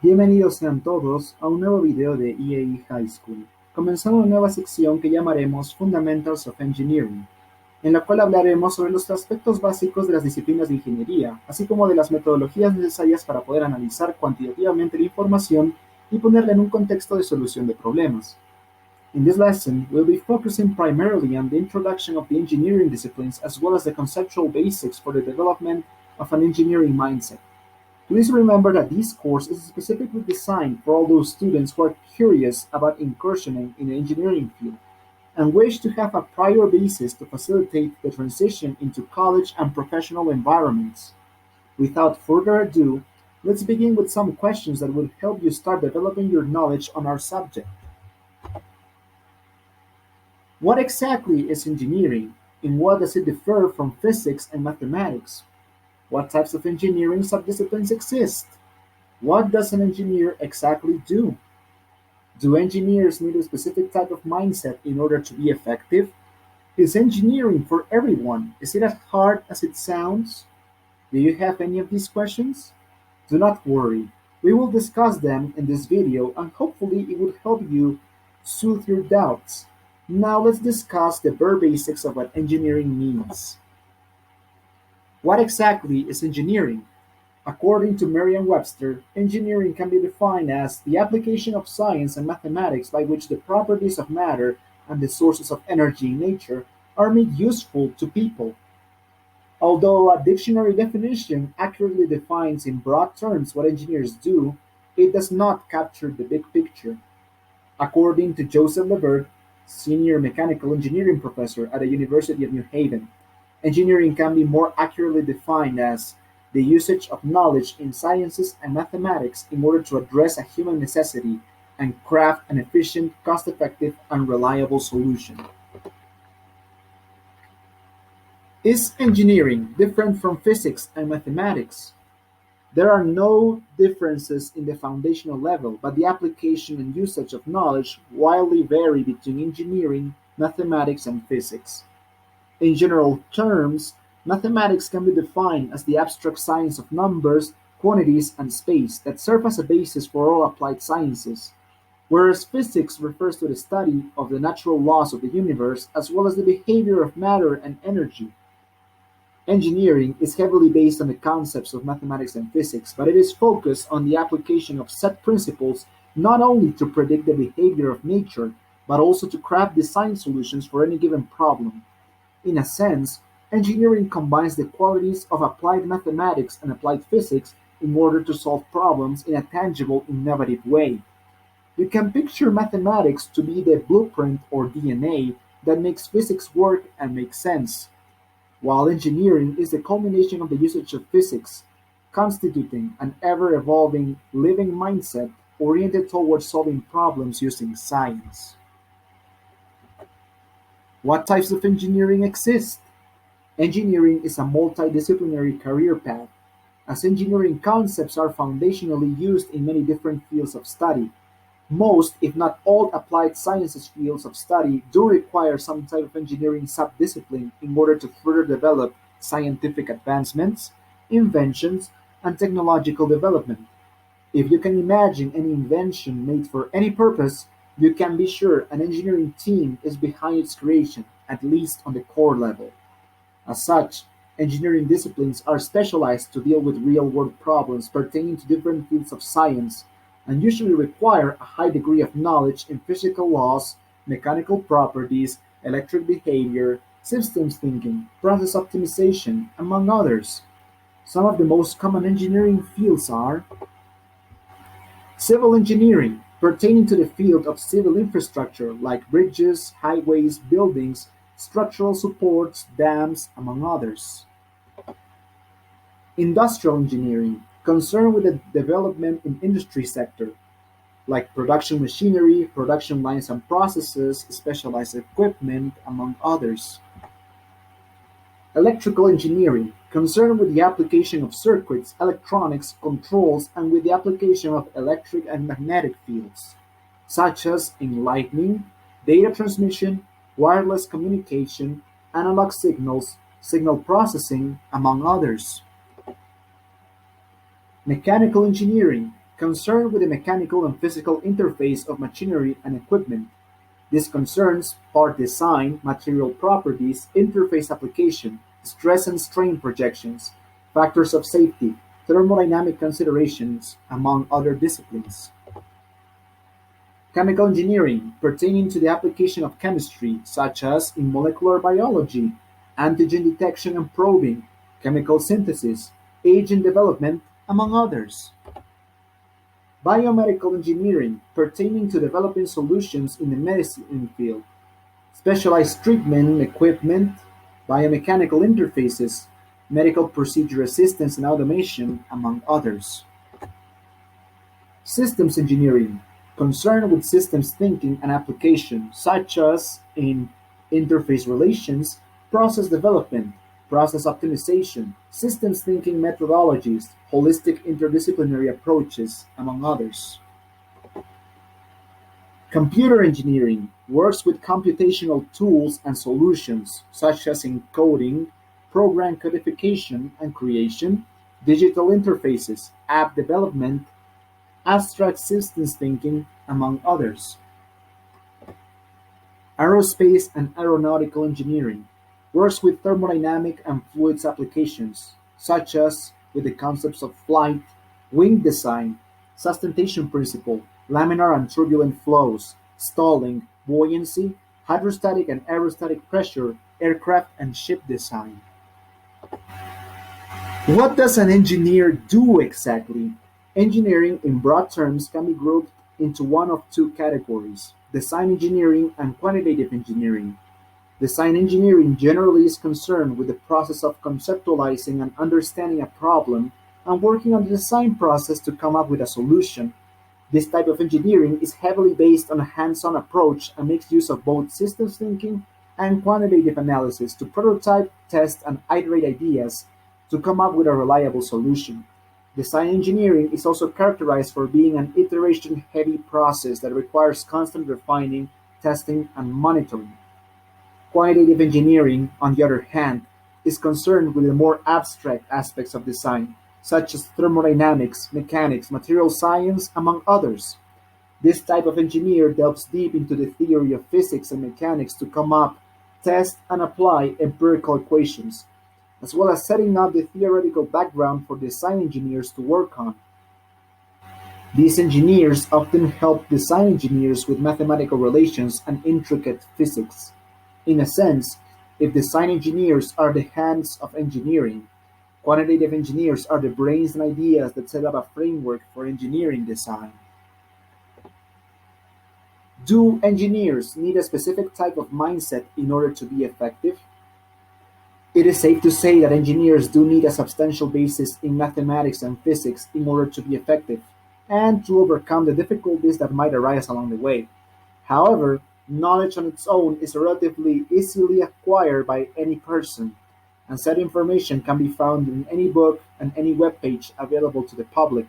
Bienvenidos sean todos a un nuevo video de IEI High School. Comenzamos una nueva sección que llamaremos Fundamentals of Engineering, en la cual hablaremos sobre los aspectos básicos de las disciplinas de ingeniería, así como de las metodologías necesarias para poder analizar cuantitativamente la información y ponerla en un contexto de solución de problemas. In this lesson, we'll be focusing primarily on the introduction of the engineering disciplines as well as the conceptual basics for the development of an engineering mindset. Please remember that this course is specifically designed for all those students who are curious about incursioning in the engineering field and wish to have a prior basis to facilitate the transition into college and professional environments. Without further ado, let's begin with some questions that will help you start developing your knowledge on our subject. What exactly is engineering? In what does it differ from physics and mathematics? What types of engineering subdisciplines exist? What does an engineer exactly do? Do engineers need a specific type of mindset in order to be effective? Is engineering for everyone? Is it as hard as it sounds? Do you have any of these questions? Do not worry. We will discuss them in this video and hopefully it will help you soothe your doubts. Now let's discuss the bare basics of what engineering means. What exactly is engineering? According to Merriam-Webster, engineering can be defined as the application of science and mathematics by which the properties of matter and the sources of energy in nature are made useful to people. Although a dictionary definition accurately defines in broad terms what engineers do, it does not capture the big picture. According to Joseph Levert, senior mechanical engineering professor at the University of New Haven, engineering can be more accurately defined as the usage of knowledge in sciences and mathematics in order to address a human necessity and craft an efficient, cost-effective, and reliable solution. Is engineering different from physics and mathematics? There are no differences in the foundational level, but the application and usage of knowledge widely vary between engineering, mathematics, and physics. In general terms, mathematics can be defined as the abstract science of numbers, quantities, and space that serve as a basis for all applied sciences, whereas physics refers to the study of the natural laws of the universe as well as the behavior of matter and energy. Engineering is heavily based on the concepts of mathematics and physics, but it is focused on the application of set principles not only to predict the behavior of nature, but also to craft design solutions for any given problem. In a sense, engineering combines the qualities of applied mathematics and applied physics in order to solve problems in a tangible, innovative way. You can picture mathematics to be the blueprint or DNA that makes physics work and make sense, while engineering is the culmination of the usage of physics, constituting an ever-evolving, living mindset oriented towards solving problems using science. What types of engineering exist? Engineering is a multidisciplinary career path, as engineering concepts are foundationally used in many different fields of study. Most, if not all, applied sciences fields of study do require some type of engineering subdiscipline in order to further develop scientific advancements, inventions, and technological development. If you can imagine any invention made for any purpose, you can be sure an engineering team is behind its creation, at least on the core level. As such, engineering disciplines are specialized to deal with real-world problems pertaining to different fields of science and usually require a high degree of knowledge in physical laws, mechanical properties, electric behavior, systems thinking, process optimization, among others. Some of the most common engineering fields are civil engineering, pertaining to the field of civil infrastructure like bridges, highways, buildings, structural supports, dams, among others. Industrial engineering, concerned with the development in industry sector, like production machinery, production lines and processes, specialized equipment, among others. Electrical engineering, concerned with the application of circuits, electronics, controls, and with the application of electric and magnetic fields, such as in lighting, data transmission, wireless communication, analog signals, signal processing, among others. Mechanical engineering, concerned with the mechanical and physical interface of machinery and equipment. These concerns part design, material properties, interface application, stress and strain projections, factors of safety, thermodynamic considerations, among other disciplines. Chemical engineering, pertaining to the application of chemistry, such as in molecular biology, antigen detection and probing, chemical synthesis, agent development, among others. Biomedical engineering, pertaining to developing solutions in the medicine field, specialized treatment equipment, biomechanical interfaces, medical procedure assistance and automation, among others. Systems engineering, concerned with systems thinking and application, such as in interface relations, process development, process optimization, systems thinking methodologies, holistic interdisciplinary approaches, among others. Computer engineering works with computational tools and solutions, such as encoding, program codification and creation, digital interfaces, app development, abstract systems thinking, among others. Aerospace and aeronautical engineering works with thermodynamic and fluids applications, such as with the concepts of flight, wing design, sustentation principle, laminar and turbulent flows, stalling, buoyancy, hydrostatic and aerostatic pressure, aircraft and ship design. What does an engineer do exactly? Engineering, in broad terms, can be grouped into one of two categories: design engineering and quantitative engineering. Design engineering generally is concerned with the process of conceptualizing and understanding a problem and working on the design process to come up with a solution. This type of engineering is heavily based on a hands-on approach and makes use of both systems thinking and quantitative analysis to prototype, test, and iterate ideas to come up with a reliable solution. Design engineering is also characterized for being an iteration-heavy process that requires constant refining, testing, and monitoring. Quantitative engineering, on the other hand, is concerned with the more abstract aspects of design, such as thermodynamics, mechanics, material science, among others. This type of engineer delves deep into the theory of physics and mechanics to come up, test, and apply empirical equations, as well as setting up the theoretical background for design engineers to work on. These engineers often help design engineers with mathematical relations and intricate physics. In a sense, if design engineers are the hands of engineering, quantitative engineers are the brains and ideas that set up a framework for engineering design. Do engineers need a specific type of mindset in order to be effective? It is safe to say that engineers do need a substantial basis in mathematics and physics in order to be effective, and to overcome the difficulties that might arise along the way. However, knowledge on its own is relatively easily acquired by any person, and said information can be found in any book and any web page available to the public.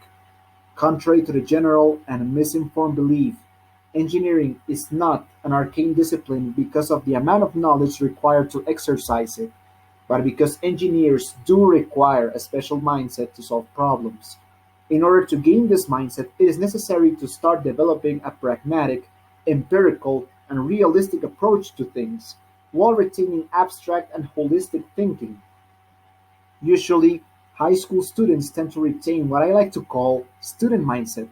Contrary to the general and misinformed belief, engineering is not an arcane discipline because of the amount of knowledge required to exercise it, but because engineers do require a special mindset to solve problems. In order to gain this mindset, it is necessary to start developing a pragmatic, empirical, and realistic approach to things, while retaining abstract and holistic thinking. Usually, high school students tend to retain what I like to call student mindset,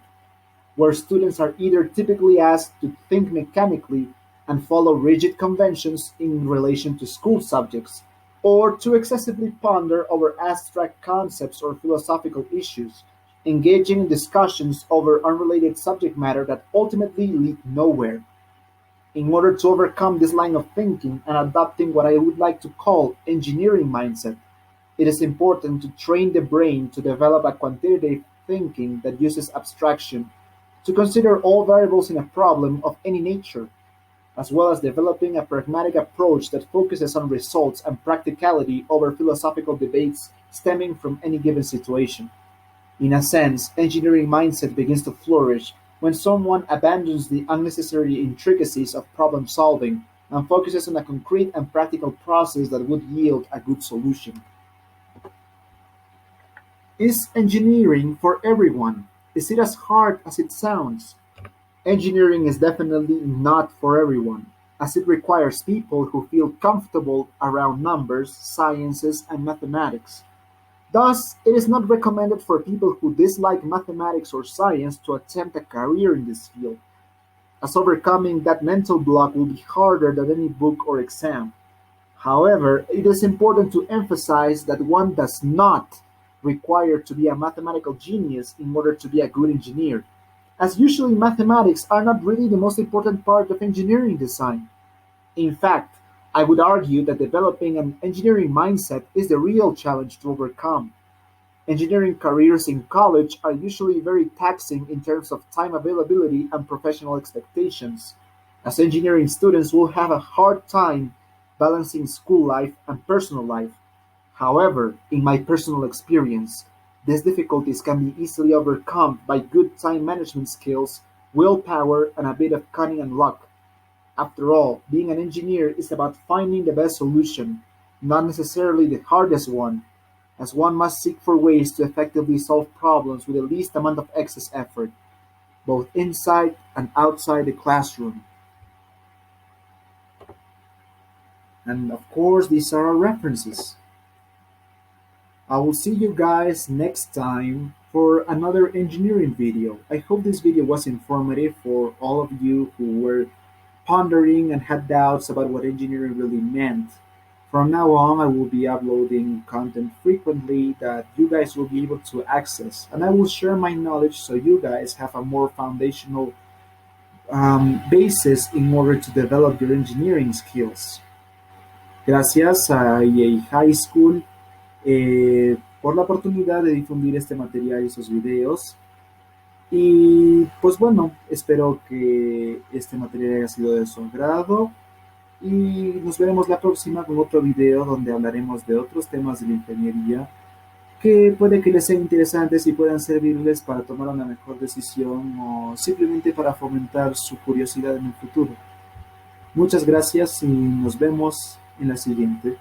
where students are either typically asked to think mechanically and follow rigid conventions in relation to school subjects, or to excessively ponder over abstract concepts or philosophical issues, engaging in discussions over unrelated subject matter that ultimately lead nowhere. In order to overcome this line of thinking and adopting what I would like to call engineering mindset, it is important to train the brain to develop a quantitative thinking that uses abstraction to consider all variables in a problem of any nature, as well as developing a pragmatic approach that focuses on results and practicality over philosophical debates stemming from any given situation. In a sense, engineering mindset begins to flourish when someone abandons the unnecessary intricacies of problem solving and focuses on a concrete and practical process that would yield a good solution. Is engineering for everyone? Is it as hard as it sounds? Engineering is definitely not for everyone, as it requires people who feel comfortable around numbers, sciences, and mathematics. Thus, it is not recommended for people who dislike mathematics or science to attempt a career in this field, as overcoming that mental block will be harder than any book or exam. However, it is important to emphasize that one does not require to be a mathematical genius in order to be a good engineer, as usually mathematics are not really the most important part of engineering design. In fact, I would argue that developing an engineering mindset is the real challenge to overcome. Engineering careers in college are usually very taxing in terms of time availability and professional expectations, as engineering students will have a hard time balancing school life and personal life. However, in my personal experience, these difficulties can be easily overcome by good time management skills, willpower, and a bit of cunning and luck. After all, being an engineer is about finding the best solution, not necessarily the hardest one, as one must seek for ways to effectively solve problems with the least amount of excess effort, both inside and outside the classroom. And of course, these are our references. I will see you guys next time for another engineering video. I hope this video was informative for all of you who were pondering and had doubts about what engineering really meant. From now on, I will be uploading content frequently that you guys will be able to access, and I will share my knowledge so you guys have a more foundational basis in order to develop your engineering skills. Gracias a IEI High School por la oportunidad de difundir este material y esos videos. Y pues bueno, espero que este material haya sido de su agrado y nos veremos la próxima con otro video donde hablaremos de otros temas de la ingeniería que puede que les sean interesantes y puedan servirles para tomar una mejor decisión o simplemente para fomentar su curiosidad en el futuro. Muchas gracias y nos vemos en la siguiente.